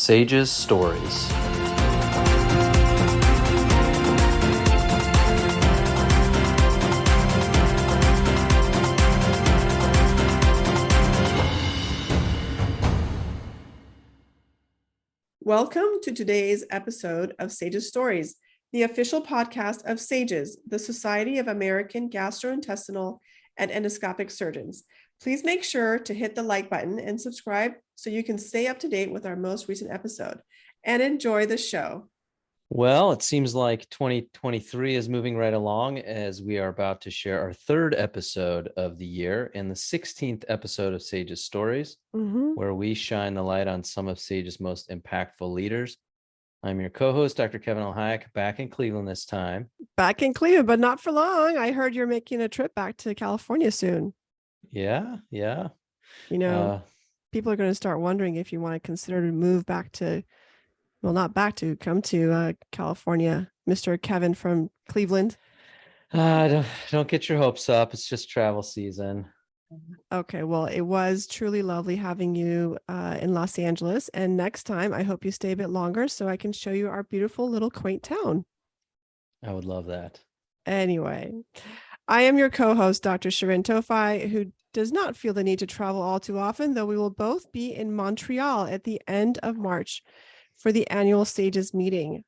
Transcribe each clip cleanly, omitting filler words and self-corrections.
SAGES Stories. Welcome to today's episode of SAGES Stories, the official podcast of SAGES, the Society of American Gastrointestinal and Endoscopic Surgeons. Please make sure to hit the like button and subscribe so you can stay up to date with our most recent episode, and enjoy the show. Well, it seems like 2023 is moving right along as we are about to share our third episode of the year and the 16th episode of SAGES Stories, where we shine the light on some of SAGES' most impactful leaders. I'm your co-host, Dr. Kevin L. Hayek, back in Cleveland this time. Back in Cleveland, but not for long. I heard you're making a trip back to California soon. Yeah. You know, people are going to start wondering if you want to consider to move back to, well, not back to, come to California, Mr. Kevin from Cleveland. Don't get your hopes up. It's just travel season. Okay, well, it was truly lovely having you in Los Angeles. And next time, I hope you stay a bit longer so I can show you our beautiful little quaint town. I would love that. Anyway, I am your co-host, Dr. Shaneeta, who does not feel the need to travel all too often, though we will both be in Montreal at the end of March for the annual SAGES meeting.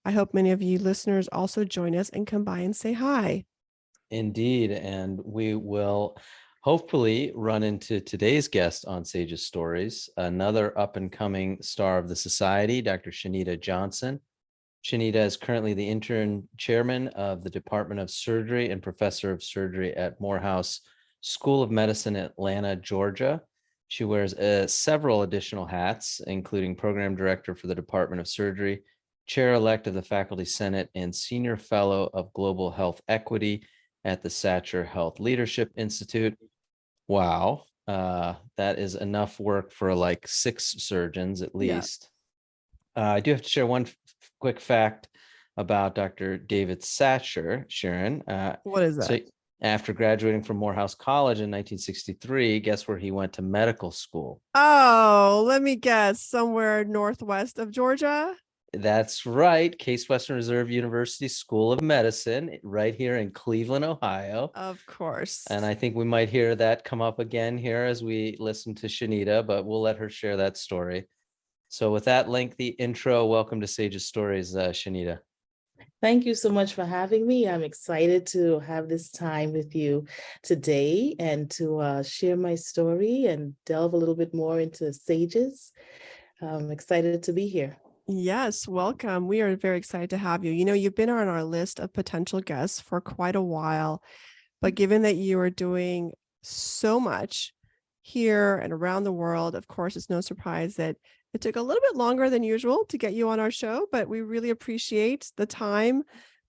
I hope many of you listeners also join us and come by and say hi. Indeed, and we will hopefully run into today's guest on SAGES Stories, another up-and-coming star of the Society, Dr. Shaneeta Johnson. Shaneeta is currently the intern chairman of the Department of Surgery and professor of surgery at Morehouse School of Medicine, Atlanta, Georgia. She wears several additional hats, including program director for the Department of Surgery, chair-elect of the Faculty Senate, and senior fellow of Global Health Equity at the Satcher Health Leadership Institute. Wow, that is enough work for like 6 surgeons at least. Yeah. I do have to share one quick fact about Dr. David Satcher, Sharon. What is that? So after graduating from Morehouse College in 1963, guess where he went to medical school? Oh, let me guess, somewhere northwest of Georgia? That's right. Case Western Reserve University School of Medicine, right here in Cleveland, Ohio. Of course. And I think we might hear that come up again here as we listen to Shaneeta, but we'll let her share that story. So with that lengthy intro, welcome to SAGES Stories, Shaneeta. Thank you so much for having me. I'm excited to have this time with you today and to share my story and delve a little bit more into SAGES. I'm excited to be here. Yes, welcome. We are very excited to have you. You know, you've been on our list of potential guests for quite a while, but given that you are doing so much here and around the world, of course, it's no surprise that it took a little bit longer than usual to get you on our show, but we really appreciate the time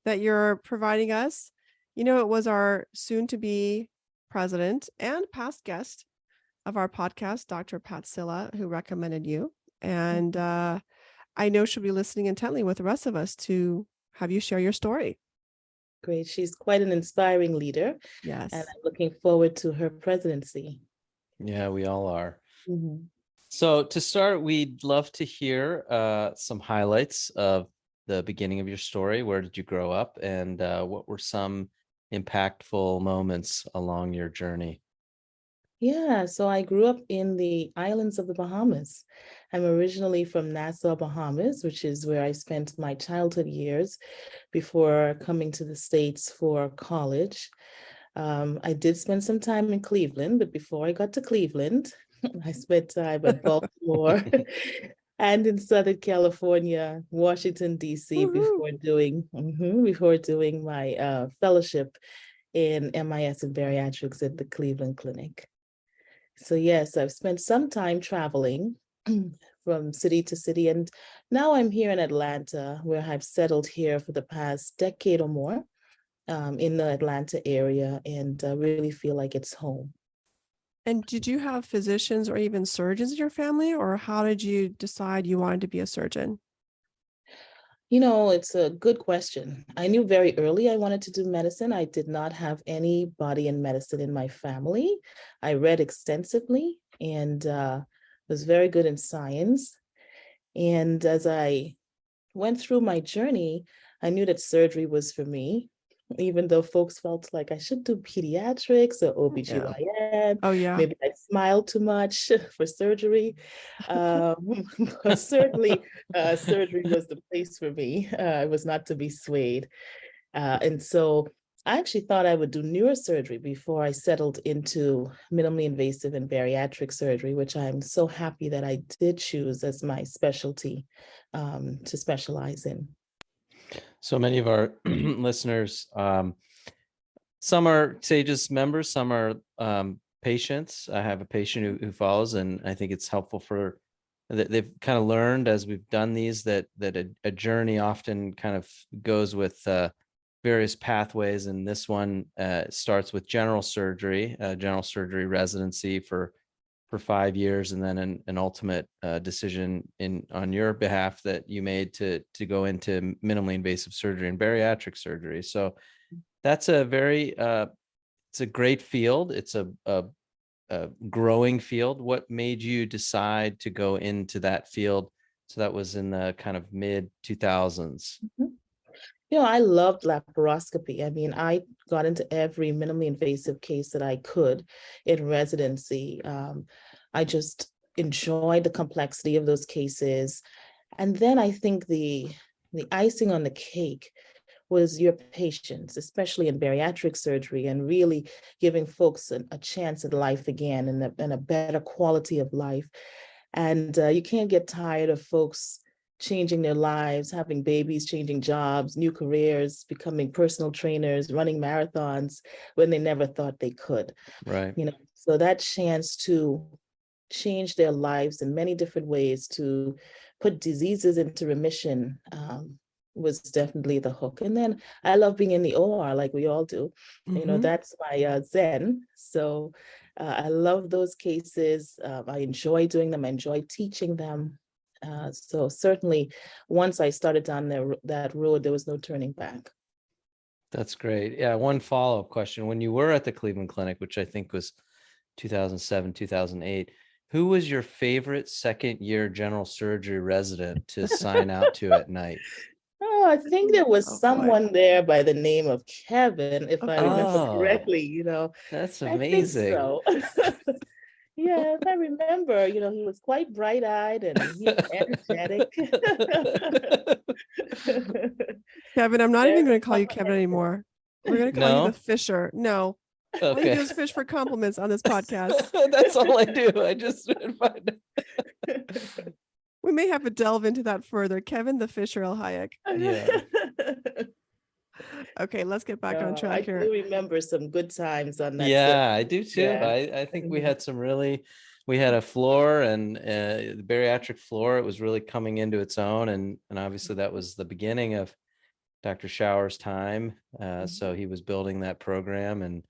that you're providing us. You know, it was our soon-to-be president and past guest of our podcast, Dr. Pat Silla, who recommended you. And I know she'll be listening intently with the rest of us to have you share your story. Great. She's quite an inspiring leader. Yes. And I'm looking forward to her presidency. Yeah, we all are. Mm-hmm. So to start, we'd love to hear some highlights of the beginning of your story. Where did you grow up, and what were some impactful moments along your journey? Yeah, so I grew up in the islands of the Bahamas. I'm originally from Nassau, Bahamas, which is where I spent my childhood years before coming to the States for college. I did spend some time in Cleveland, but before I got to Cleveland, I spent time at Baltimore and in Southern California, Washington, D.C. before doing my fellowship in MIS and bariatrics at the Cleveland Clinic. So yes, I've spent some time traveling from city to city, and now I'm here in Atlanta, where I've settled here for the past decade or more in the Atlanta area, and really feel like it's home. And did you have physicians or even surgeons in your family, or how did you decide you wanted to be a surgeon? You know, it's a good question. I knew very early I wanted to do medicine. I did not have anybody in medicine in my family. I read extensively and was very good in science. And as I went through my journey, I knew that surgery was for me, even though folks felt like I should do pediatrics or Yeah. OBGYN. Oh, yeah. Maybe I smiled too much for surgery. But certainly surgery was the place for me. I was not to be swayed. And so I actually thought I would do neurosurgery before I settled into minimally invasive and bariatric surgery, which I'm so happy that I did choose as my specialty to specialize in. So many of our listeners, some are SAGES members, some are patients. I have a patient who follows, and I think it's helpful for they've kind of learned as we've done these that a journey often kind of goes with various pathways, and this one starts with general surgery residency for 5 years, and then an ultimate decision on your behalf that you made to go into minimally invasive surgery and bariatric surgery. So that's a very it's a great field. It's a growing field. What made you decide to go into that field? So that was in the kind of mid 2000s. I loved laparoscopy. I mean, I got into every minimally invasive case that I could in residency. I just enjoyed the complexity of those cases. And then I think the icing on the cake was your patience, especially in bariatric surgery, and really giving folks a chance at life again and a better quality of life. And you can't get tired of folks changing their lives, having babies, changing jobs, new careers, becoming personal trainers, running marathons when they never thought they could. Right. So that chance to change their lives in many different ways, to put diseases into remission, was definitely the hook. And then I love being in the OR like we all do. That's my zen. So I love those cases. I enjoy doing them. I enjoy teaching them. So certainly once I started down that road, there was no turning back. That's great. Yeah. One follow-up question. When you were at the Cleveland Clinic, which I think was 2007, 2008, who was your favorite second year general surgery resident to sign out to at night? Oh, I think there was someone there by the name of Kevin, if I remember correctly, That's I think amazing. so. Yeah, if I remember, he was quite bright-eyed and he was energetic. Kevin, I'm not even going to call you Kevin anymore. We're going to call you the Fisher. No. All you do is fish for compliments on this podcast. That's all I do. I just we may have to delve into that further. Kevin the Fisher L. Hayek. Yeah. Okay, let's get back on track here. I do remember some good times on that. Yeah, I do too. Yeah. I think we had we had a floor and the bariatric floor. It was really coming into its own. And obviously that was the beginning of Dr. Shower's time. So he was building that program. And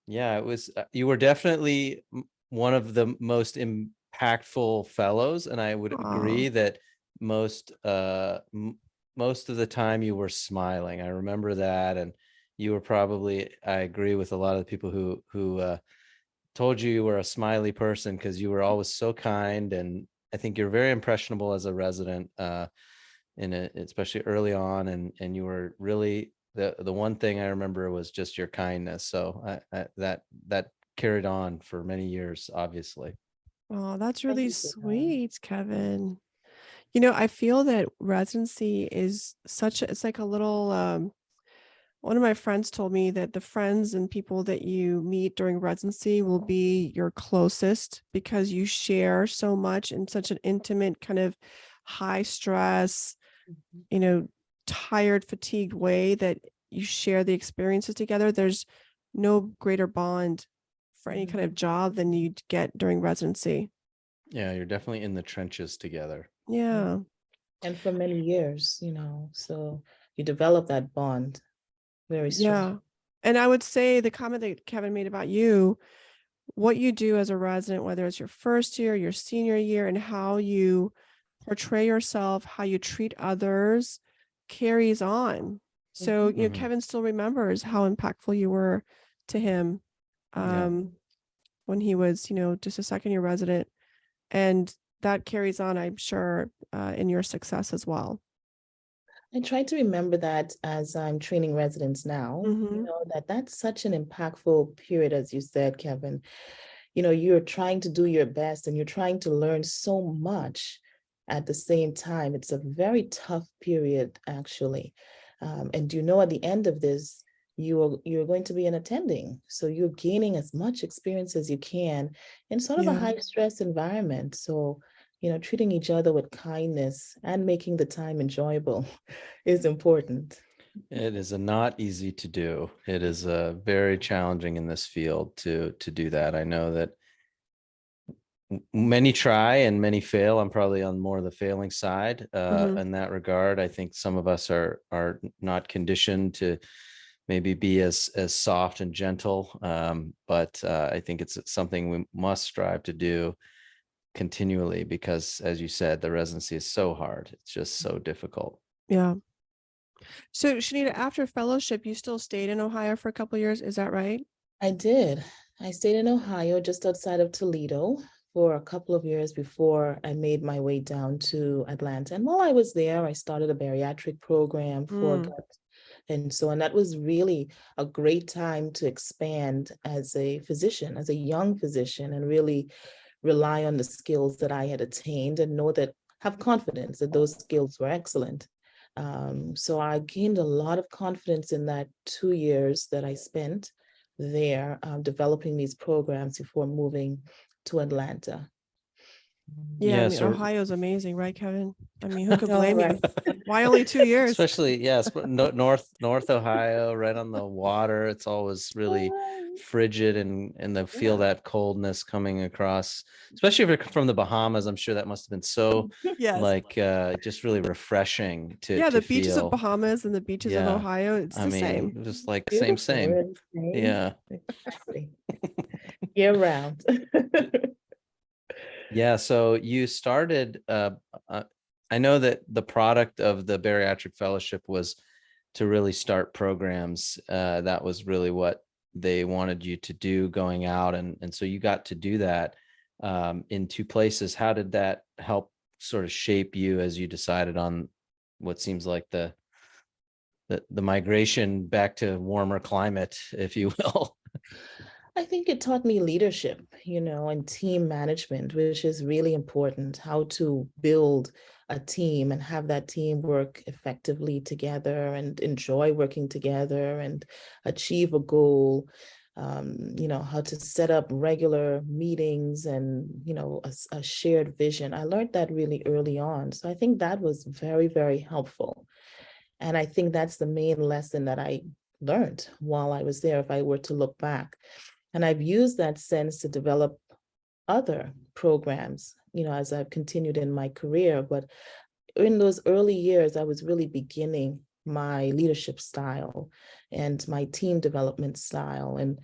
it was, you were definitely one of the most impactful fellows. And I would agree that most of the time you were smiling. I remember that. And you were probably, I agree with a lot of the people who told you were a smiley person because you were always so kind. And I think you're very impressionable as a resident, especially early on. And you were really, the one thing I remember was just your kindness. So that carried on for many years, obviously. Oh, that's really sweet, Kevin. I feel that residency is it's like a little, one of my friends told me that the friends and people that you meet during residency will be your closest because you share so much in such an intimate kind of high stress, tired, fatigued way that you share the experiences together. There's no greater bond for any kind of job than you'd get during residency. Yeah, you're definitely in the trenches together. Yeah. And for many years, so you develop that bond very strong. Yeah. And I would say the comment that Kevin made about you, what you do as a resident, whether it's your first year, your senior year, and how you portray yourself, how you treat others, carries on. So, Kevin still remembers how impactful you were to him when he was, just a second year resident. And that carries on, I'm sure, in your success as well. I try to remember that as I'm training residents now, Mhm. that's such an impactful period, as you said, Kevin. You're trying to do your best and you're trying to learn so much at the same time. It's a very tough period, actually. And at the end of this, you're going to be an attending. So you're gaining as much experience as you can in sort of a Yeah. high stress environment. So, treating each other with kindness and making the time enjoyable is important. It is not easy to do. It is very challenging in this field to do that. I know that many try and many fail. I'm probably on more of the failing side Mhm. in that regard. I think some of us are not conditioned to maybe be as soft and gentle, but I think it's something we must strive to do continually, because, as you said, the residency is so hard. It's just so difficult. Yeah. So, Shaneeta, after fellowship, you still stayed in Ohio for a couple of years. Is that right? I did. I stayed in Ohio, just outside of Toledo, for a couple of years before I made my way down to Atlanta. And while I was there, I started a bariatric program for Mm. gut. And that was really a great time to expand as a physician, as a young physician, and really rely on the skills that I had attained and have confidence that those skills were excellent. So I gained a lot of confidence in that 2 years that I spent there, developing these programs before moving to Atlanta. Yeah, I Yeah, mean, so Ohio is amazing, right, Kevin? I mean, who could All blame right. you? Why only 2 years? especially, yes, but North Ohio, right on the water. It's always really frigid, and they feel Yeah. that coldness coming across, especially if you're from the Bahamas. I'm sure that must have been so Yes. just really refreshing Yeah, to the beaches of feel. Bahamas and the beaches of Yeah, Ohio, it's I the mean, same. just like Beautiful. same. We're the same. Yeah. Exactly. Year round. Yeah, so you started, I know that the product of the bariatric fellowship was to really start programs. That was really what they wanted you to do going out. And so you got to do that in two places. How did that help sort of shape you as you decided on what seems like the migration back to warmer climate, if you will? I think it taught me leadership, and team management, which is really important, how to build a team and have that team work effectively together and enjoy working together and achieve a goal. How to set up regular meetings and, a shared vision. I learned that really early on. So I think that was very, very helpful. And I think that's the main lesson that I learned while I was there, if I were to look back. And I've used that sense to develop other programs, as I've continued in my career. But in those early years, I was really beginning my leadership style and my team development style, and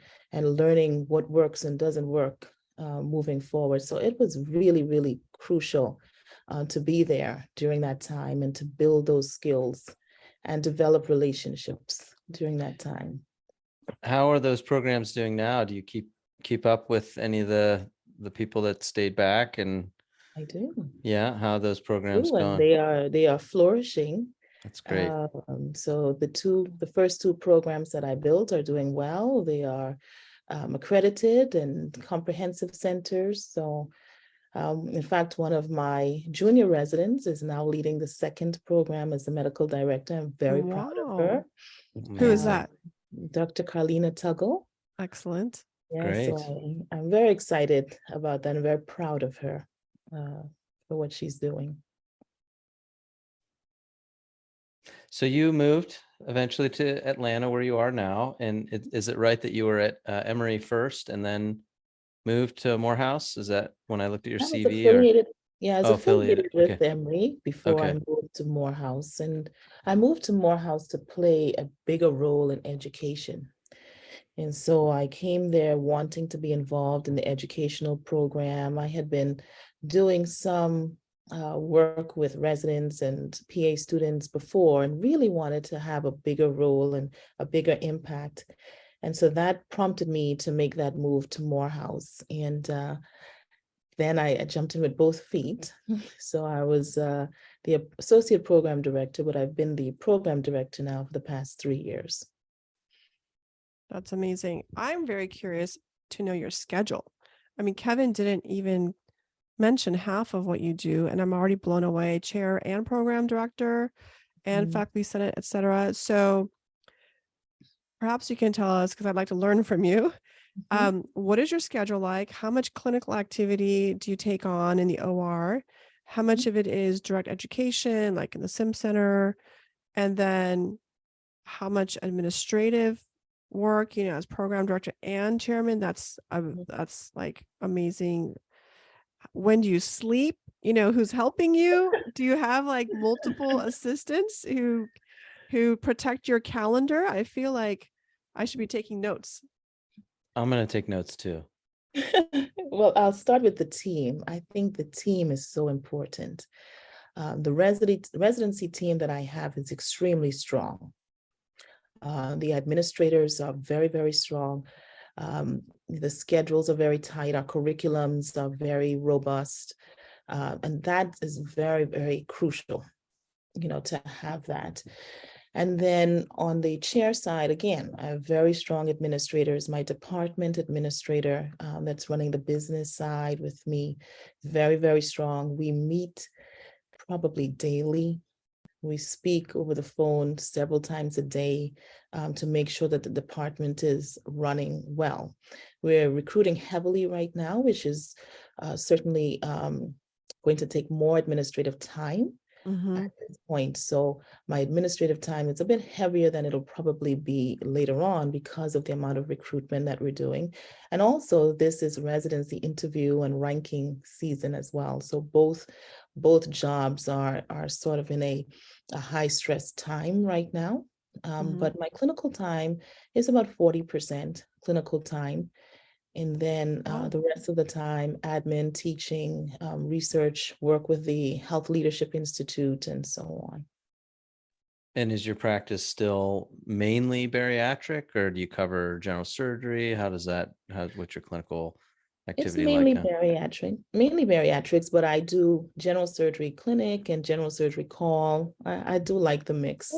learning what works and doesn't work moving forward. So it was really, really crucial to be there during that time and to build those skills and develop relationships during that time. How are those programs doing now? Do you keep up with any of the people that stayed back? And I do. yeah, how are those programs And going? they are flourishing. That's great. So the first two programs that I built are doing well. They are accredited and comprehensive centers. So in fact, one of my junior residents is now leading the second program as the medical director. I'm very proud of her. Wow. Who is Amazing. that? Dr. Carlina Tuggle. Excellent. Yeah, Great. so I'm very excited about that. I'm very proud of her for what she's doing. So you moved eventually to Atlanta, where you are now. And is it right that you were at Emory first and then moved to Morehouse? Is that when I looked at your I was CV? Or affiliated, yeah, I was affiliated affiliated? with Okay. Emory before I Okay. moved to Morehouse. And I moved to Morehouse to play a bigger role in education. And so I came there wanting to be involved in the educational program. I had been doing some work with residents and PA students before, and really wanted to have a bigger role and a bigger impact. And so that prompted me to make that move to Morehouse. And then I jumped in with both feet. So I was the associate program director, but I've been the program director now for the past 3 years. That's amazing. I'm very curious to know your schedule. I mean, Kevin didn't even mention half of what you do, and I'm already blown away. Chair and program director and faculty senate, etc. So perhaps you can tell us, because I'd like to learn from you. What is your schedule like? How much clinical activity do you take on in the OR? How much of it is direct education, like in the Sim Center? And then how much administrative work, as program director and chairman? That's like amazing. When do you sleep? Who's helping you? Do you have like multiple assistants who protect your calendar? I feel like I should be taking notes. I'm going to take notes too. Well, I'll start with the team. I think the team is so important. The residency team that I have is extremely strong. The administrators are very, very strong. The schedules are very tight. Our curriculums are very robust. And that is very, very crucial, to have that. And then on the chair side, again, I have very strong administrators. My department administrator that's running the business side with me, very, very strong. We meet probably daily. We speak over the phone several times a day to make sure that the department is running well. We're recruiting heavily right now, which is certainly going to take more administrative time at this point. So my administrative time is a bit heavier than it'll probably be later on because of the amount of recruitment that we're doing. And also this is residency interview and ranking season as well. So both jobs are sort of in a high stress time right now. But my clinical time is about 40% clinical time. And then the rest of the time, admin, teaching, research, work with the Health Leadership Institute, and so on. And is your practice still mainly bariatric, or do you cover general surgery? What's your clinical activity It's mainly like now? mainly bariatrics, but I do general surgery clinic and general surgery call. I do like the mix.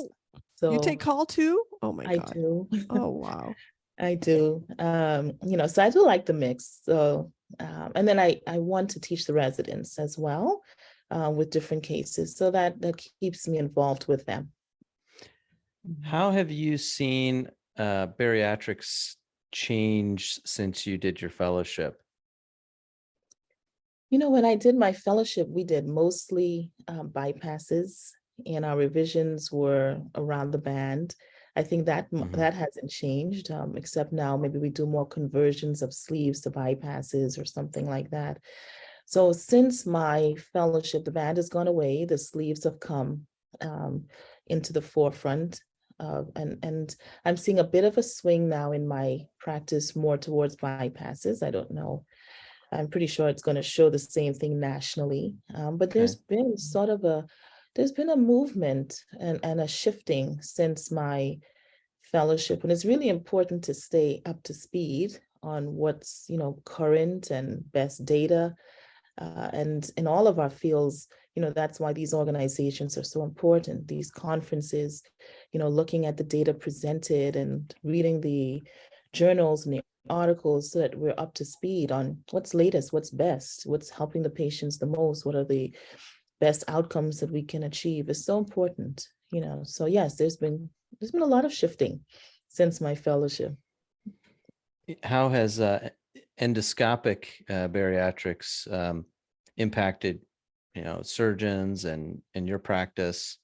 So you take call too? Oh my God. I do. Oh, wow. I do. So I do like the mix. So, and then I want to teach the residents as well with different cases. So that keeps me involved with them. How have you seen bariatrics change since you did your fellowship? When I did my fellowship, we did mostly bypasses, and our revisions were around the band. I think that hasn't changed, except now maybe we do more conversions of sleeves to bypasses or something like that. So since my fellowship, the band has gone away, the sleeves have come into the forefront. And I'm seeing a bit of a swing now in my practice more towards bypasses. I don't know. I'm pretty sure it's going to show the same thing nationally. But there's been there's been a movement and a shifting since my fellowship. And it's really important to stay up to speed on what's, current and best data. And in all of our fields, that's why these organizations are so important. These conferences, looking at the data presented and reading the journals and the articles so that we're up to speed on what's latest, what's best, what's helping the patients the most, what are the best outcomes that we can achieve is so important. So yes, there's been a lot of shifting since my fellowship. How has endoscopic bariatrics impacted, surgeons and your practice?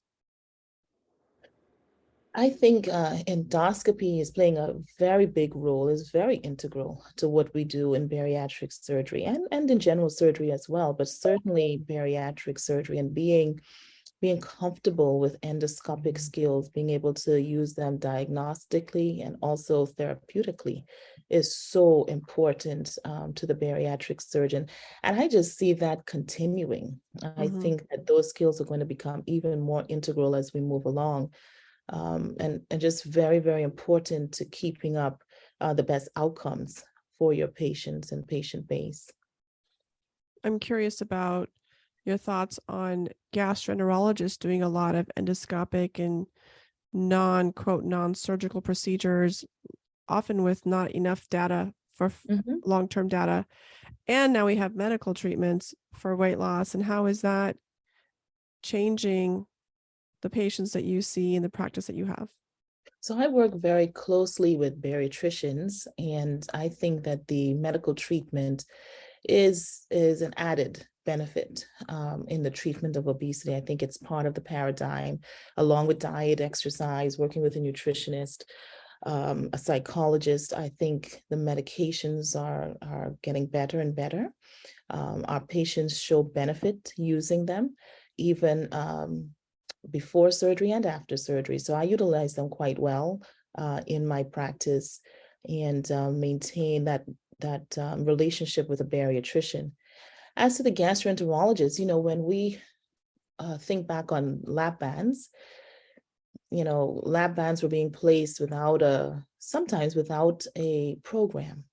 I think endoscopy is playing a very big role, is very integral to what we do in bariatric surgery and in general surgery as well, but certainly bariatric surgery, and being comfortable with endoscopic skills, being able to use them diagnostically and also therapeutically is so important to the bariatric surgeon. And I just see that continuing. I think that those skills are going to become even more integral as we move along. And just very, very important to keeping up the best outcomes for your patients and patient base. I'm curious about your thoughts on gastroenterologists doing a lot of endoscopic and non-surgical procedures, often with not enough data for Mhm. long-term data. And now we have medical treatments for weight loss. And how is that changing the patients that you see in the practice that you have? So I work very closely with bariatricians, and I think that the medical treatment is an added benefit in the treatment of obesity. I think it's part of the paradigm, along with diet, exercise, working with a nutritionist, a psychologist. I think the medications are getting better and better. Our patients show benefit using them, even before surgery and after surgery. So I utilize them quite well in my practice, and maintain that relationship with a bariatrician. As to the gastroenterologist, when we think back on lap bands, lap bands were being placed sometimes without a program.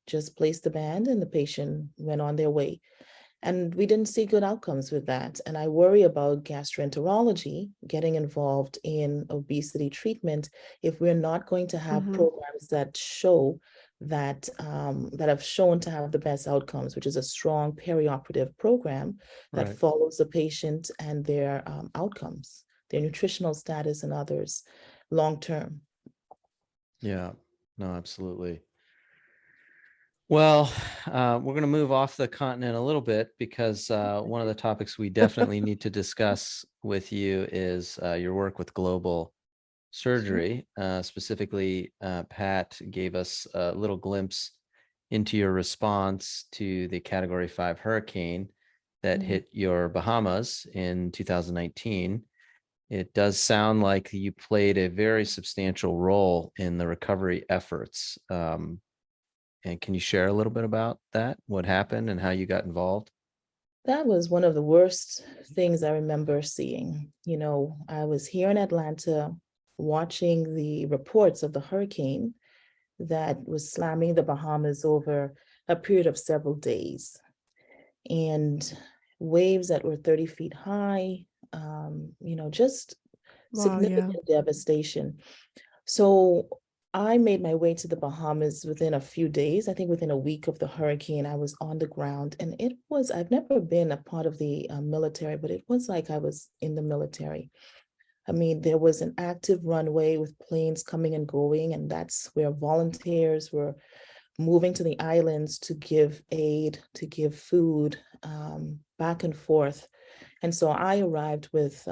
Just placed the band and the patient went on their way. And we didn't see good outcomes with that. And I worry about gastroenterology getting involved in obesity treatment if we're not going to have Mhm. programs that have shown to have the best outcomes, which is a strong perioperative program that Right. follows the patient and their outcomes, their nutritional status and others long term. Yeah. No, absolutely. Well, we're going to move off the continent a little bit because one of the topics we definitely need to discuss with you is your work with global Sure. surgery. Specifically, Pat gave us a little glimpse into your response to the Category 5 hurricane that Mhm. hit your Bahamas in 2019. It does sound like you played a very substantial role in the recovery efforts. And can you share a little bit about that? What happened and how you got involved? That was one of the worst things I remember seeing. I was here in Atlanta watching the reports of the hurricane that was slamming the Bahamas over a period of several days, and waves that were 30 feet high, just Wow, yeah. significant devastation. So I made my way to the Bahamas within a few days. I think within a week of the hurricane, I was on the ground. And I've never been a part of the military, but it was like I was in the military. I mean, there was an active runway with planes coming and going, and that's where volunteers were moving to the islands to give aid, to give food, back and forth. And so I arrived with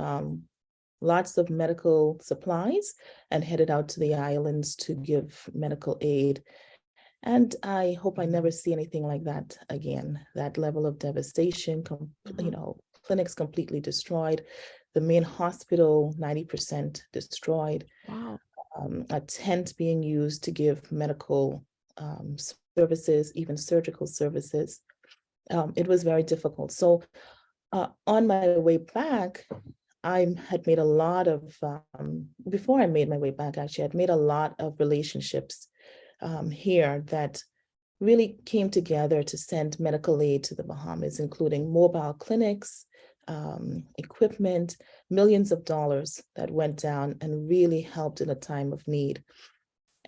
lots of medical supplies and headed out to the islands to give medical aid. And I hope I never see anything like that again. That level of devastation, Mhm. clinics completely destroyed, the main hospital 90% destroyed, Wow. a tent being used to give medical um, services, even surgical services. It was very difficult. So on my way back, I had made a lot of, before I made my way back, actually, I'd made a lot of relationships here that really came together to send medical aid to the Bahamas, including mobile clinics, equipment, millions of dollars that went down and really helped in a time of need.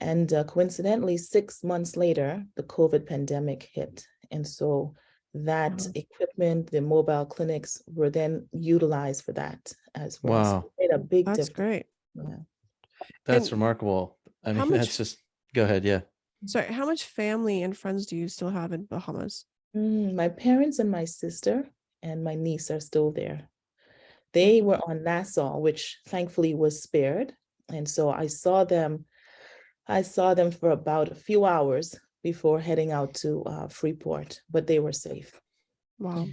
And coincidentally, 6 months later, the COVID pandemic hit. And so that Wow. equipment, the mobile clinics were then utilized for that as well. So Wow, it made a big That's difference. great. Yeah. that's And remarkable. I mean, how that's much, just, go ahead. Yeah. sorry, how much family and friends do you still have in Bahamas? My parents and my sister and my niece are still there. They Mhm. were on Nassau, which thankfully was spared. And so I saw them for about a few hours before heading out to Freeport, but they were safe. Wow.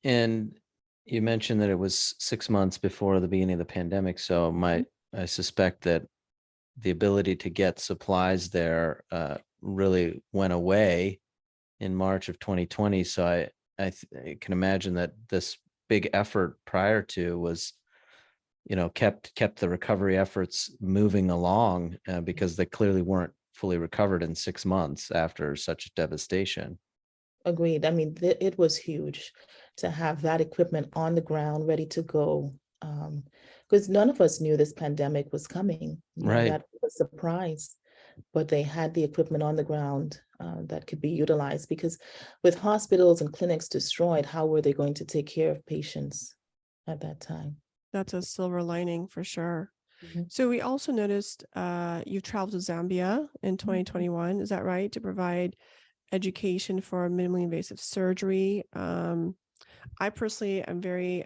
And you mentioned that it was 6 months before the beginning of the pandemic. So I suspect that the ability to get supplies there really went away in March of 2020. So I can imagine that this big effort prior to was, kept the recovery efforts moving along because they clearly weren't fully recovered in 6 months after such devastation. Agreed. I mean, it was huge to have that equipment on the ground ready to go. Because none of us knew this pandemic was coming. Right. That was a surprise. But they had the equipment on the ground that could be utilized, because with hospitals and clinics destroyed, how were they going to take care of patients at that time? That's a silver lining for sure. Mhm. So we also noticed you traveled to Zambia in 2021. Is that right? To provide education for minimally invasive surgery. I personally am very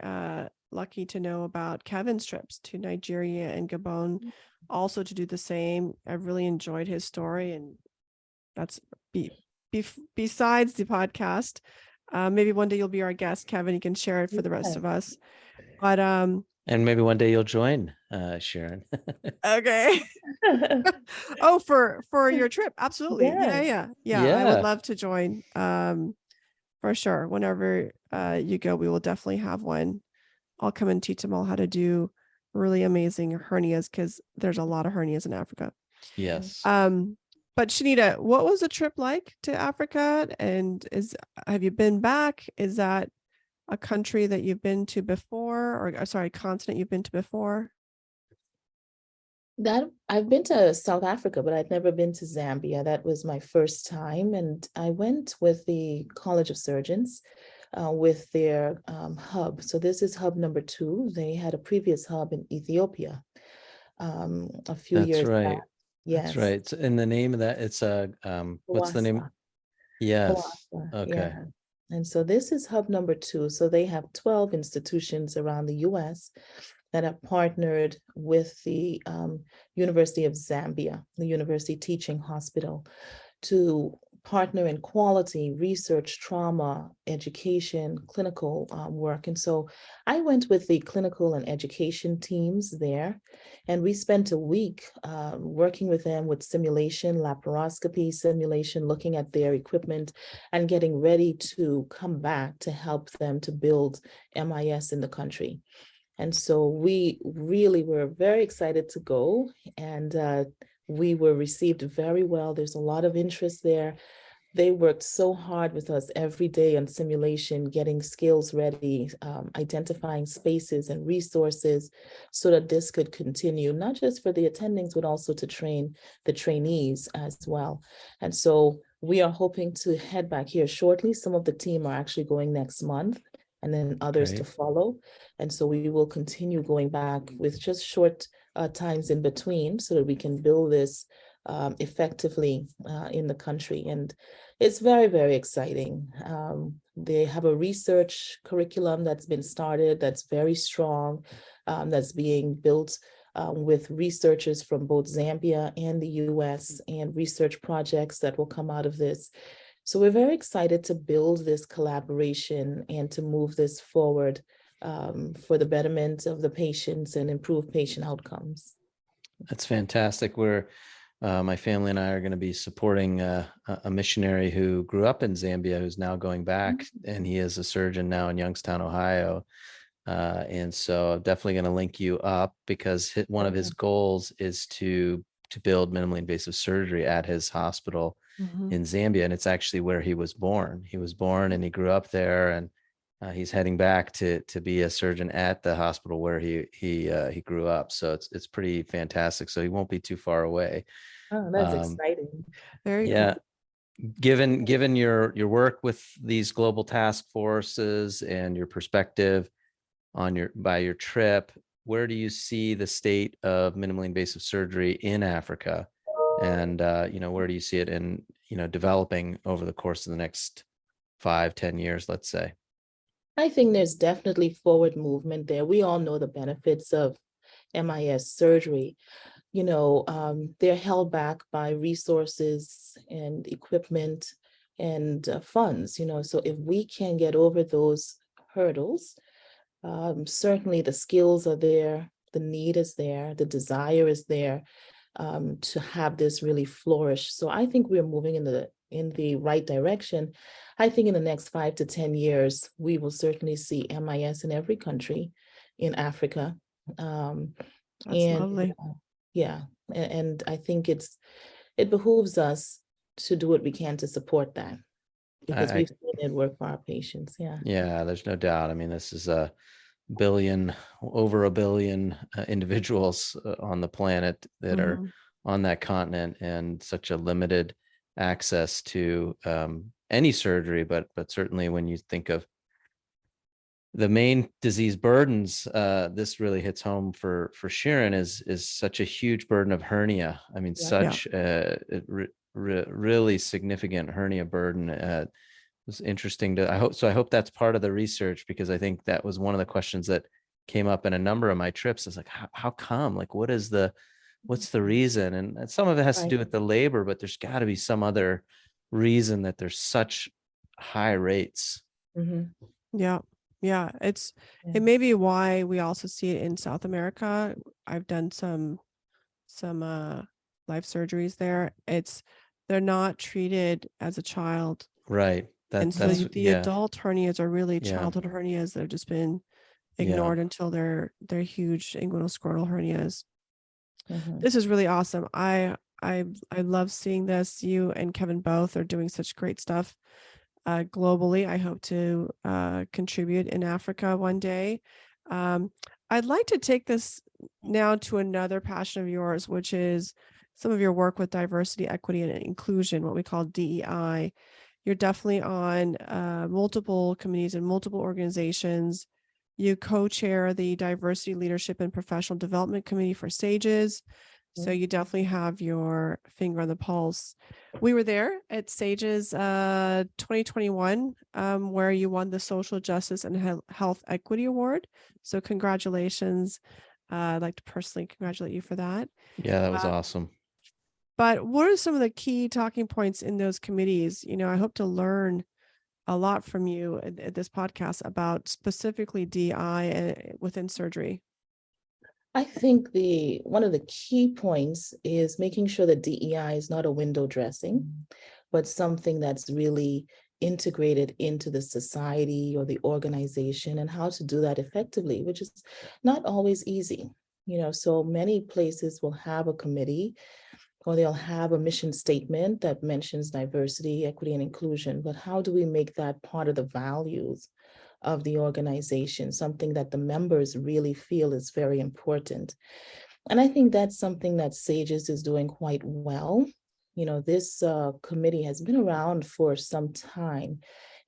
lucky to know about Kevin's trips to Nigeria and Gabon, also to do the same. I really enjoyed his story, and that's besides the podcast. Maybe one day you'll be our guest, Kevin. You can share it for the rest Yeah. of us. But And maybe one day you'll join, Sharon. okay. Oh, for your trip, absolutely. Yes. Yeah. I would Yeah. love to join. For sure. Whenever you go, we will definitely have one. I'll come and teach them all how to do really amazing hernias, because there's a lot of hernias in Africa. Yes. But Shaneeta, what was the trip like to Africa? And have you been back? Is that a country that you've been to before, or sorry, continent you've been to before? That I've been to South Africa, but I'd never been to Zambia. That was my first time, and I went with the College of Surgeons with their hub. So this is hub number 2. They had a previous hub in Ethiopia a few That's years back. right. That's Yes, right. So, and the name of that, it's what's the name? Hawassa, Yes. Hawassa, Okay. yeah. And so this is hub number 2. So they have 12 institutions around the US that have partnered with the University of Zambia, the University Teaching Hospital, to partner in quality research, trauma, education, clinical work. And so I went with the clinical and education teams there, and we spent a week working with them with simulation, laparoscopy simulation, looking at their equipment and getting ready to come back to help them to build MIS in the country. And so we really were very excited to go, and we were received very well. There's a lot of interest there. They worked so hard with us every day on simulation, getting skills ready, identifying spaces and resources so that this could continue, not just for the attendings, but also to train the trainees as well. And so we are hoping to head back here shortly. Some of the team are actually going next month, and then others to Great. follow. And so we will continue going back with just short times in between so that we can build this effectively in the country. And it's very, very exciting. They have a research curriculum that's been started that's very strong, that's being built with researchers from both Zambia and the US, and research projects that will come out of this. So we're very excited to build this collaboration and to move this forward for the betterment of the patients and improve patient outcomes. That's fantastic. My family and I are going to be supporting a missionary who grew up in Zambia, who's now going back, and he is a surgeon now in Youngstown, Ohio. And so I'm definitely going to link you up, because one of his goals is to build minimally invasive surgery at his hospital in Zambia. And it's actually where he was born. He was born and he grew up there, and he's heading back to be a surgeon at the hospital where he grew up. So it's pretty fantastic. So he won't be too far away. Oh, that's exciting. Very Yeah. cool. Given your work with these global task forces and your perspective on your trip, where do you see the state of minimally invasive surgery in Africa? And where do you see it in developing over the course of the next 5-10 years, let's say? I think there's definitely forward movement there. We all know the benefits of MIS surgery. They're held back by resources and equipment and funds, so if we can get over those hurdles, certainly the skills are there, the need is there, the desire is there to have this really flourish. So I think we're moving in the right direction. I think in the next 5 to 10 years, we will certainly see MIS in every country in Africa. That's And lovely. yeah, and I think it behooves us to do what we can to support that, because we've seen it work for our patients. Yeah. Yeah, there's no doubt. I mean, this is over a billion individuals on the planet that are on that continent, and such a limited access to any surgery, but certainly when you think of the main disease burdens, this really hits home for Sharon, is such a huge burden of hernia. I mean, such really significant hernia burden. It was interesting I hope that's part of the research, because I think that was one of the questions that came up in a number of my trips. Is like, how come? Like, what's the reason? And some of it has to do with the labor, but there's got to be some other reason that there's such high rates. Yeah, it may be why we also see it in South America. I've done some life surgeries there. They're not treated as a child, right? And so the adult hernias are really childhood hernias that have just been ignored until they're huge inguinal scrotal hernias. This is really awesome. I love seeing this. You and Kevin both are doing such great stuff globally. I hope to contribute in Africa one day. I'd like to take this now to another passion of yours, which is some of your work with diversity, equity, and inclusion, what we call DEI. You're definitely on multiple committees and multiple organizations. You co-chair the Diversity Leadership and Professional Development Committee for SAGES. So you definitely have your finger on the pulse. We were there at SAGES 2021, where you won the Social Justice and Health Equity Award. So congratulations. I'd like to personally congratulate you for that. Yeah, that was awesome. But what are some of the key talking points in those committees? I hope to learn a lot from you at this podcast about specifically DI within surgery. I think one of the key points is making sure that DEI is not a window dressing, but something that's really integrated into the society or the organization, and how to do that effectively, which is not always easy. So many places will have a committee, or they'll have a mission statement that mentions diversity, equity, and inclusion, but how do we make that part of the values of the organization, something that the members really feel is very important? And I think that's something that SAGES is doing quite well. This committee has been around for some time,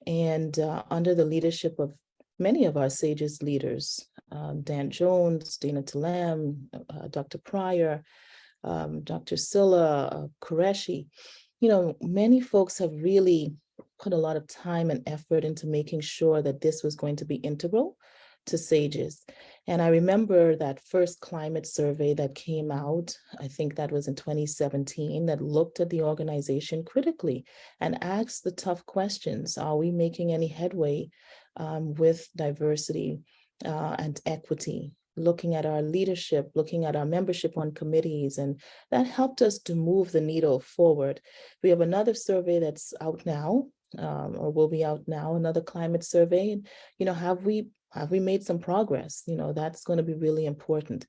and under the leadership of many of our SAGES leaders, Dan Jones, Dana Talem, Dr. Pryor, Dr. Silla, Qureshi, many folks have really put a lot of time and effort into making sure that this was going to be integral to SAGES. And I remember that first climate survey that came out, I think that was in 2017, that looked at the organization critically and asked the tough questions. Are we making any headway with diversity and equity? Looking at our leadership, looking at our membership on committees, and that helped us to move the needle forward. We have another survey that's out now, or will be out now, another climate survey. Have we made some progress? That's going to be really important.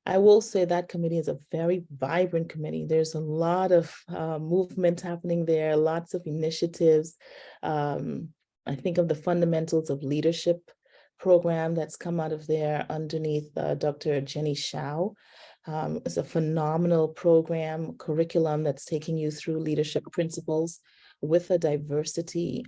I will say that committee is a very vibrant committee. There's a lot of movement happening there, lots of initiatives. I think of the fundamentals of leadership program that's come out of there underneath Dr. Jenny Shao. It's a phenomenal program, curriculum that's taking you through leadership principles with a diversity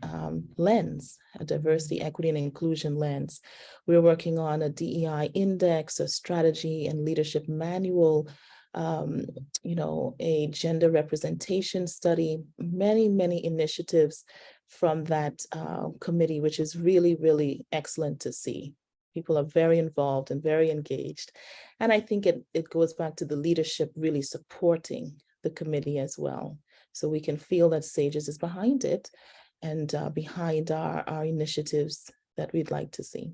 lens, a diversity, equity, and inclusion lens. We're working on a DEI index, a strategy and leadership manual, a gender representation study, many initiatives from that committee, which is really, really excellent to see. People are very involved and very engaged. And I think it goes back to the leadership really supporting the committee as well. So we can feel that SAGES is behind it and behind our initiatives that we'd like to see.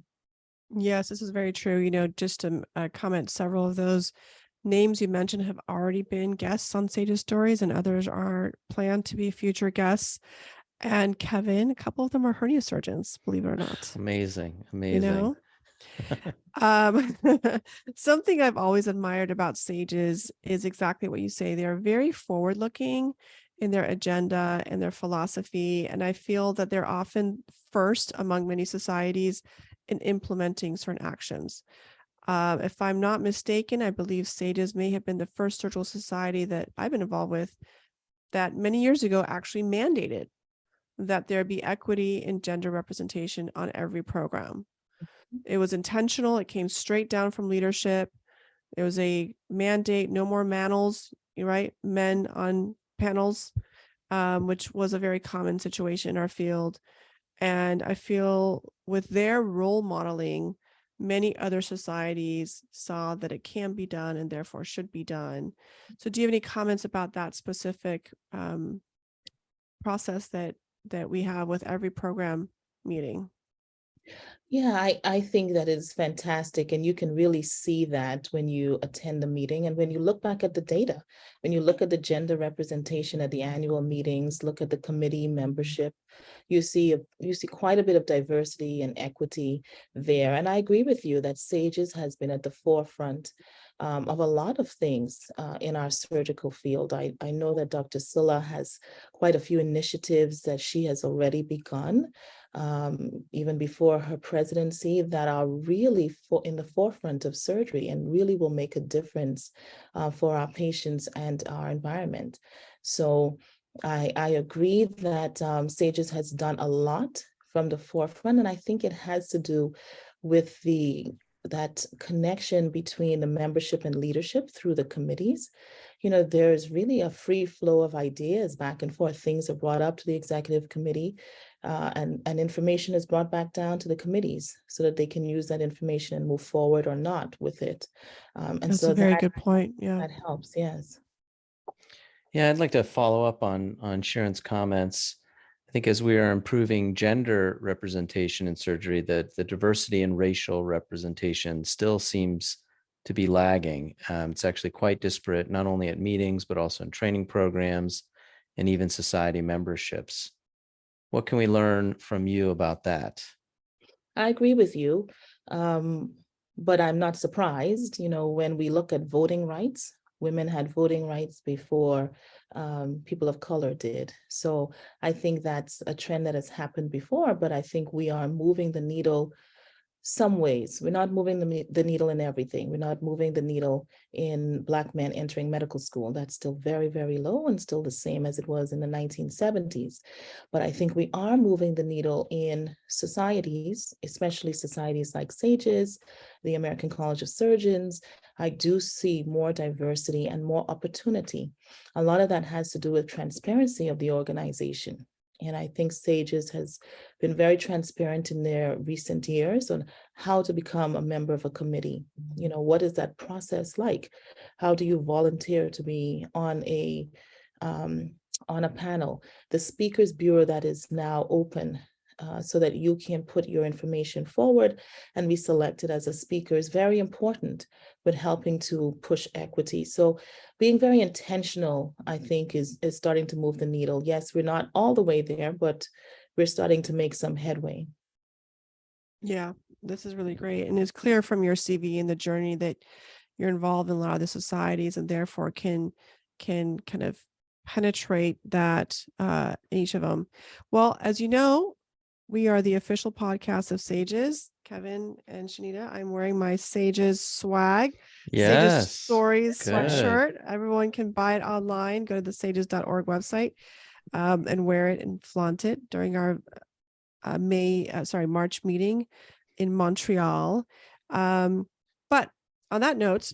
Yes, this is very true. Just to comment, several of those names you mentioned have already been guests on SAGES Stories, and others are planned to be future guests. And Kevin, a couple of them are hernia surgeons, believe it or not. Amazing. Something I've always admired about SAGES is exactly what you say. They're very forward-looking in their agenda and their philosophy. And I feel that they're often first among many societies in implementing certain actions. If I'm not mistaken, I believe SAGES may have been the first surgical society that I've been involved with that many years ago actually mandated that there be equity and gender representation on every program. It was intentional. It came straight down from leadership. There was a mandate, no more manels, right? Men on panels, which was a very common situation in our field. And I feel with their role modeling, many other societies saw that it can be done and therefore should be done. So do you have any comments about that specific process that we have with every program meeting? Yeah, I think that is fantastic. And you can really see that when you attend the meeting and when you look back at the data, when you look at the gender representation at the annual meetings, look at the committee membership, you see quite a bit of diversity and equity there. And I agree with you that SAGES has been at the forefront of a lot of things in our surgical field. I know that Dr. Silla has quite a few initiatives that she has already begun, even before her presidency, that are really in the forefront of surgery and really will make a difference for our patients and our environment. So I agree that SAGES has done a lot from the forefront, and I think it has to do with that connection between the membership and leadership through the committees. There's really a free flow of ideas back and forth. Things are brought up to the executive committee, and information is brought back down to the committees so that they can use that information and move forward or not with it. And That's so a very good point. Yeah. that helps. Yes. Yeah, I'd like to follow up on Sharon's comments. I think as we are improving gender representation in surgery, that the diversity and racial representation still seems to be lagging. It's actually quite disparate, not only at meetings, but also in training programs and even society memberships. What can we learn from you about that? I agree with you, but I'm not surprised. When we look at voting rights, women had voting rights before people of color did. So I think that's a trend that has happened before, but I think we are moving the needle some ways. We're not moving the needle in everything. We're not moving the needle in Black men entering medical school. That's still very, very low and still the same as it was in the 1970s. But I think we are moving the needle in societies, especially societies like SAGES, the American College of Surgeons. I do see more diversity and more opportunity. A lot of that has to do with transparency of the organization. And I think SAGES has been very transparent in their recent years on how to become a member of a committee. What is that process like? How do you volunteer to be on a panel? The Speakers Bureau that is now open so that you can put your information forward and be selected as a speaker is very important with helping to push equity. So being very intentional, I think, is starting to move the needle. Yes, we're not all the way there, but we're starting to make some headway. Yeah, this is really great. And it's clear from your CV and the journey that you're involved in a lot of the societies and therefore can kind of penetrate that in each of them. Well, as you know, we are the official podcast of SAGES. Kevin and Shaneeta, I'm wearing my SAGES swag. Yes. SAGES Stories Good. sweatshirt. Everyone can buy it online. Go to the sages.org website and wear it and flaunt it during our March meeting in Montreal. But on that note,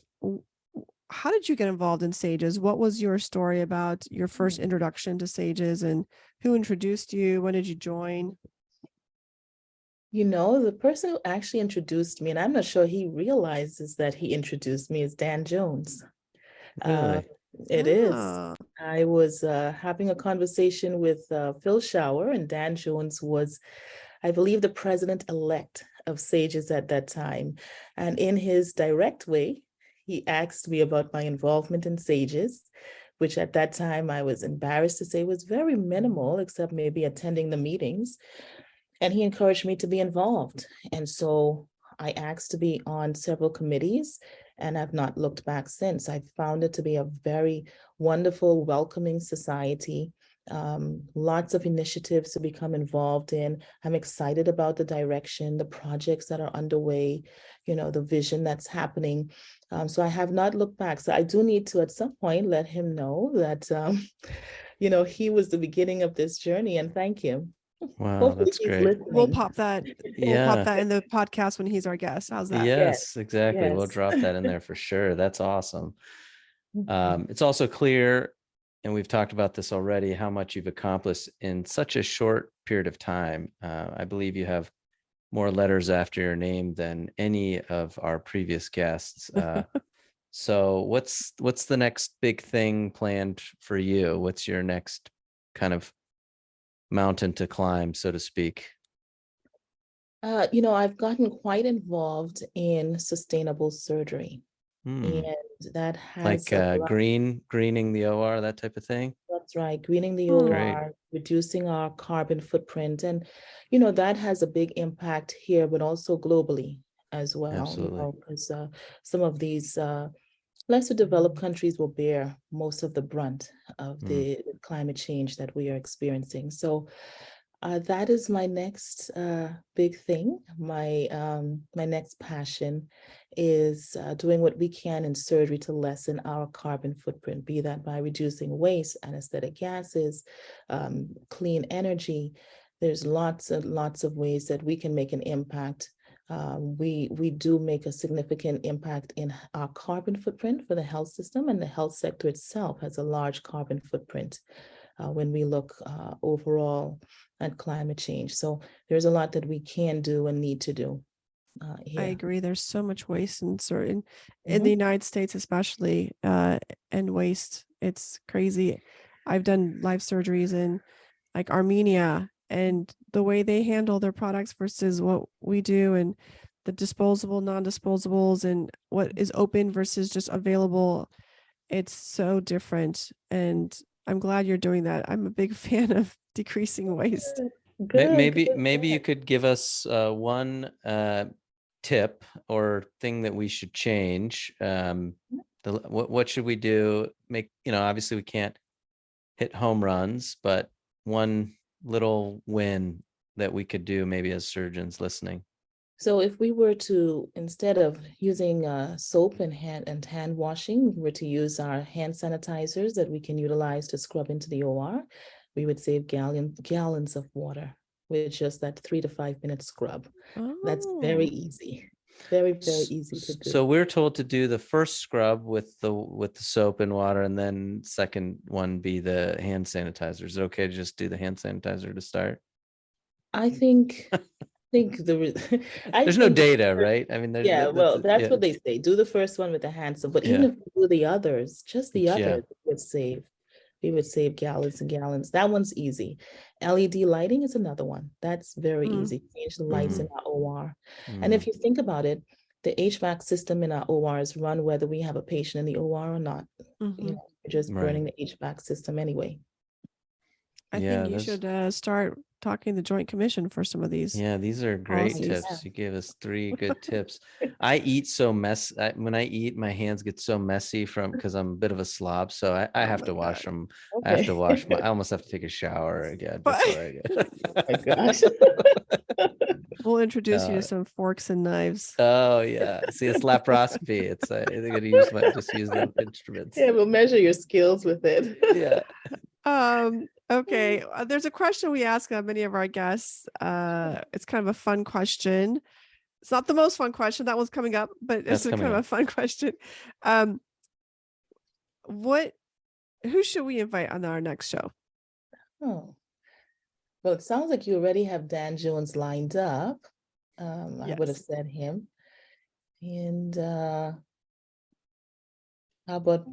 how did you get involved in SAGES? What was your story about your first introduction to SAGES and who introduced you? When did you join? The person who actually introduced me, and I'm not sure he realizes that he introduced me, is Dan Jones. Really? It is. I was having a conversation with Phil Schauer, and Dan Jones was, I believe, the president-elect of SAGES at that time. And in his direct way, he asked me about my involvement in SAGES, which at that time I was embarrassed to say was very minimal, except maybe attending the meetings. And he encouraged me to be involved. And so I asked to be on several committees, and I've not looked back since. I found it to be a very wonderful, welcoming society. lots of initiatives to become involved in. I'm excited about the direction, the projects that are underway, the vision that's happening. So I have not looked back. So I do need to, at some point, let him know that, he was the beginning of this journey, and thank him. Wow, Hopefully that's he's great. We'll listening. pop that. We'll pop Yeah. that in the podcast when he's our guest. How's that? Yes, exactly. We'll Yes. drop that in there for sure. That's awesome. It's also clear, and we've talked about this already, how much you've accomplished in such a short period of time. I believe you have more letters after your name than any of our previous guests. So what's the next big thing planned for you? What's your next kind of mountain to climb, so to speak? I've gotten quite involved in sustainable surgery, and that has Like greening the OR, that type of thing. That's right, greening the Great. OR, reducing our carbon footprint, and that has a big impact here, but also globally as well. Absolutely. Because some of these lesser developed countries will bear most of the brunt of the climate change that we are experiencing. So that is my next big thing. My next passion is doing what we can in surgery to lessen our carbon footprint, be that by reducing waste, anesthetic gases, clean energy. There's lots and lots of ways that we can make an impact. We do make a significant impact in our carbon footprint for the health system, and the health sector itself has a large carbon footprint when we look overall at climate change. So there's a lot that we can do and need to do here. I agree. There's so much waste in the United States, especially, and waste. It's crazy. I've done live surgeries in like Armenia, and the way they handle their products versus what we do, and the disposable, non-disposables, and what is open versus just available. It's so different. And I'm glad you're doing that. I'm a big fan of decreasing waste. Maybe you could give us one tip or thing that we should change. What should we do? Obviously we can't hit home runs, but one little win that we could do maybe as surgeons listening. So if we were to, instead of using soap and hand washing, we were to use our hand sanitizers that we can utilize to scrub into the OR, we would save gallons of water with just that 3 to 5 minute scrub. That's very easy. Very, very easy to do. So we're told to do the first scrub with the soap and water, and then second one be the hand sanitizer. Is it okay to just do the hand sanitizer to start? I think there's no data, right? I mean, that's what they say. Do the first one with the hand soap, but even if we do the others, just the others we would save gallons and gallons. That one's easy. LED lighting is another one. That's very easy. Change the lights in our OR. And if you think about it, the HVAC system in our ORs run whether we have a patient in the OR or not. You're just burning the HVAC system anyway. I think you should start talking to the Joint Commission for some of these. Yeah, these are great tips. You gave us 3 good tips. I eat so when I eat, my hands get so messy because I'm a bit of a slob. So I have to wash them. Okay. I have to wash I almost have to take a shower again before I get. Oh my gosh. We'll introduce you to some forks and knives. Oh yeah. See, it's laparoscopy. It's I'm gonna just use the instruments. Yeah, we'll measure your skills with it. Yeah. Okay. There's a question we ask many of our guests. It's kind of a fun question. It's not the most fun question. That one's coming up, but it's kind of a fun question. Who should we invite on our next show? Oh, well, it sounds like you already have Dan Jones lined up. I would have said him. And how about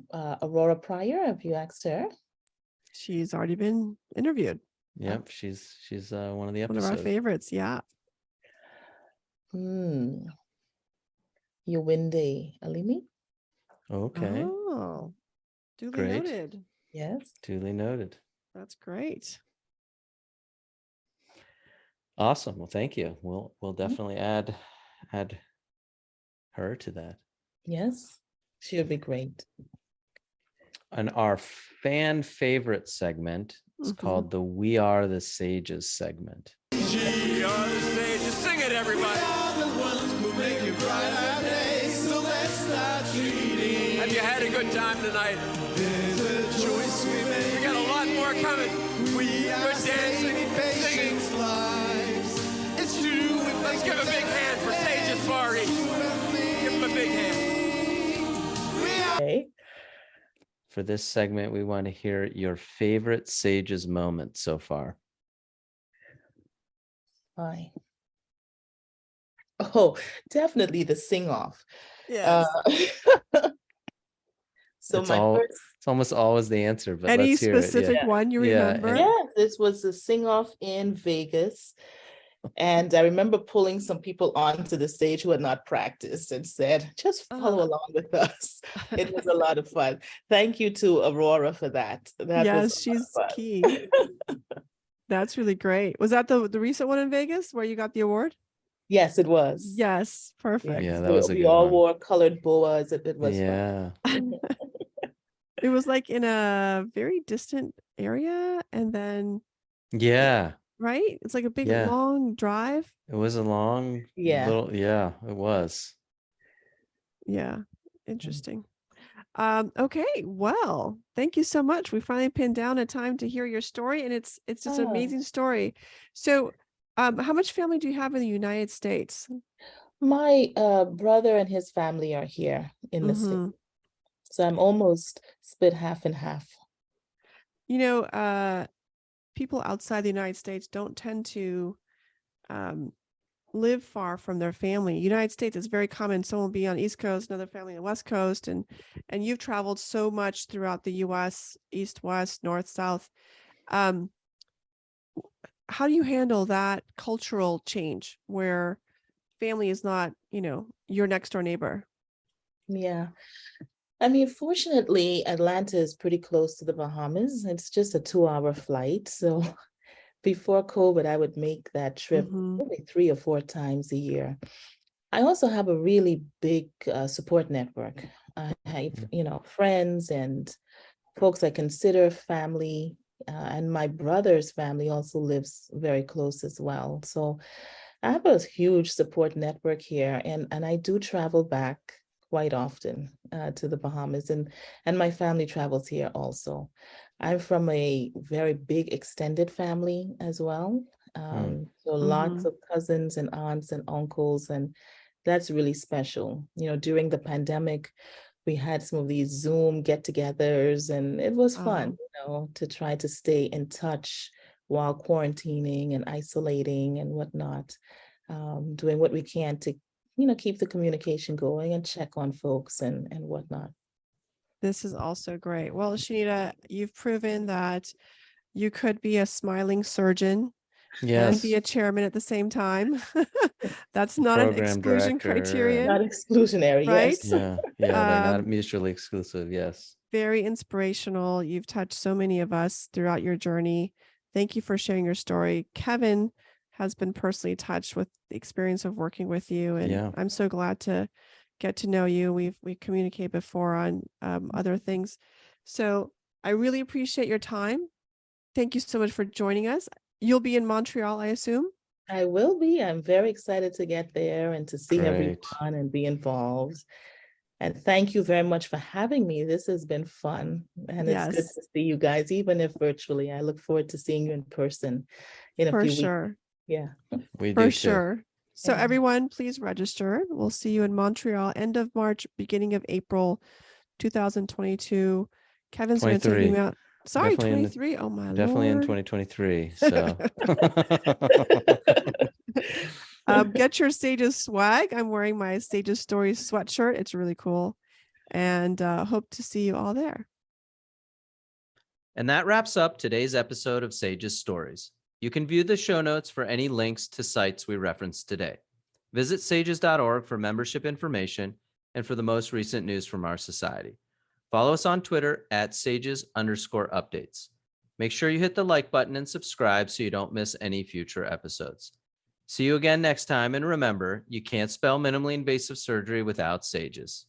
Aurora Pryor? Have you asked her? She's already been interviewed. Yep, she's one of the episodes. One of our favorites, yeah. Yowinde Alimi. Okay. Oh, duly noted. Yes. Duly noted. That's great. Awesome. Well, thank you. We'll definitely add her to that. Yes, she would be great. our fan favorite segment. It's called the We Are the Sages segment. We are the sages. Sing it, everybody. We are the ones who make you brighter days, so let's start treating. Have you had a good time tonight? There's a choice we make. We got a lot more coming. We are dancing, singing. Lives. It's true. Let's give a big hand for Sages Far East. Give them a big hand. Okay. For this segment, we want to hear your favorite Sages moment so far. Fine. Oh, definitely the sing off. Yes. So It's my first, it's almost always the answer, but Any let's hear it. specific Yeah. one you Yeah, remember? yeah, this was the sing off in Vegas. And I remember pulling some people onto the stage who had not practiced and said, just follow along with us. It was a lot of fun. Thank you to Aurora for that. That Yes, was she's a lot of fun. key. That's really great. Was that the recent one in Vegas where you got the award? Yes, it was. Yes, perfect. Yeah, that was a we good all one. wore colored boas. It was fun. Yeah. It was like in a very distant area, and then Yeah. right? It's like a big Yeah. long drive. It was a long Yeah. little, yeah, it was. Yeah, interesting. Okay, well, thank you so much. We finally pinned down a time to hear your story, and it's just an Oh. amazing story. So, how much family do you have in the United States? My brother and his family are here in the state. So I'm almost split half and half. You know, people outside the United States don't tend to live far from their family. United States is very common. Someone will be on the East Coast, another family on the West Coast, and you've traveled so much throughout the U.S., East, West, North, South. How do you handle that cultural change where family is not, your next door neighbor? Yeah. I mean, fortunately, Atlanta is pretty close to the Bahamas. It's just a 2-hour flight. So before COVID, I would make that trip probably 3 or 4 times a year. I also have a really big support network. I have, friends and folks I consider family. And my brother's family also lives very close as well. So I have a huge support network here, and I do travel back quite often to the Bahamas, and my family travels here also. I'm from a very big extended family as well. So lots of cousins and aunts and uncles, and that's really special. During the pandemic, we had some of these Zoom get-togethers, and it was fun, to try to stay in touch while quarantining and isolating and whatnot, doing what we can to, keep the communication going and check on folks and whatnot. This is also great. Well, Shaneeta, you've proven that you could be a smiling surgeon and be a chairman at the same time. That's not an Program exclusion director criterion. Not exclusionary, right? yes. Yeah, they're not mutually exclusive. Yes. Very inspirational. You've touched so many of us throughout your journey. Thank you for sharing your story. Kevin has been personally touched with the experience of working with you, and I'm so glad to get to know you. We communicated before on other things. So I really appreciate your time. Thank you so much for joining us. You'll be in Montreal, I assume? I will be. I'm very excited to get there and to see everyone and be involved. And thank you very much for having me. This has been fun. And it's good to see you guys, even if virtually. I look forward to seeing you in person in a few weeks. Yeah. We do For too. sure. So everyone, please register. We'll see you in Montreal, end of March, beginning of April, 2022. Kevin's going to take me out. Sorry, Definitely 23. Oh my Definitely in Lord. 2023. So get your Sages swag. I'm wearing my Sages Stories sweatshirt. It's really cool. And hope to see you all there. And that wraps up today's episode of Sages Stories. You can view the show notes for any links to sites we referenced today. Visit sages.org for membership information and for the most recent news from our society. Follow us on Twitter @sages_updates. Make sure you hit the like button and subscribe so you don't miss any future episodes. See you again next time, and remember, you can't spell minimally invasive surgery without SAGES.